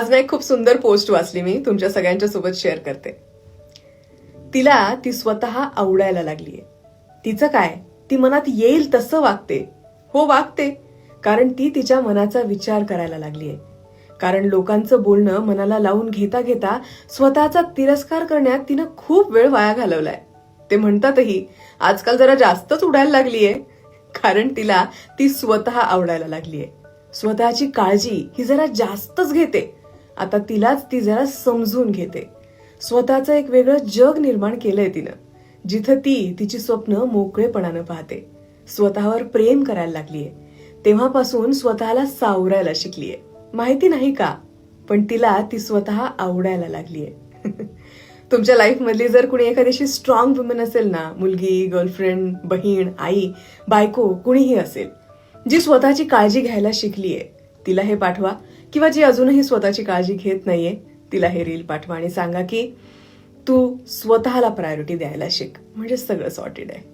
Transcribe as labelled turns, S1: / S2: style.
S1: आज ना एक खूप सुंदर पोस्ट वाचली मी तुमच्या सगळ्यांच्या सोबत शेअर करते. तिला ती स्वतः आवडायला लागलीये. तिचं काय, ती मनात येईल तसं वागते. हो वागते, कारण ती तिच्या मनाचा विचार करायला लागलीये. कारण लोकांचं बोलणं मनाला लावून घेता घेता स्वतःचा तिरस्कार करण्यात तिनं खूप वेळ वाया घालवलाय. ते म्हणतातही आजकाल जरा जास्तच उडायला लागलीये, कारण तिला ती स्वतः आवडायला लागलीये. स्वतःची काळजी ही जरा जास्तच घेते. आता तिलाच ती जरा समजून घेते. स्वतःचं एक वेगळं जग निर्माण केलंय तिनं, जिथं ती तिची स्वप्न मोकळेपणानं पाहते. स्वतःवर प्रेम करायला लागलीये. तेव्हापासून स्वतःला सावरायला शिकलीये. माहिती नाही का, पण तिला ती स्वतः आवडायला लागलीये. तुमच्या लाईफ मधली जर कुणी एखादीशी स्ट्रॉंग वुमन असेल ना, मुलगी, गर्लफ्रेंड, बहीण, आई, बायको, कुणीही असेल, जी स्वतःची काळजी घ्यायला शिकलीये, तिला हे पाठवा. किंवा जी अजूनही स्वतःची काळजी घेत नाहीये, तिला हे रील पाठवा आणि सांगा की तू स्वतःला प्रायोरिटी द्यायला शिक, म्हणजे सगळं सॉर्टेड आहे.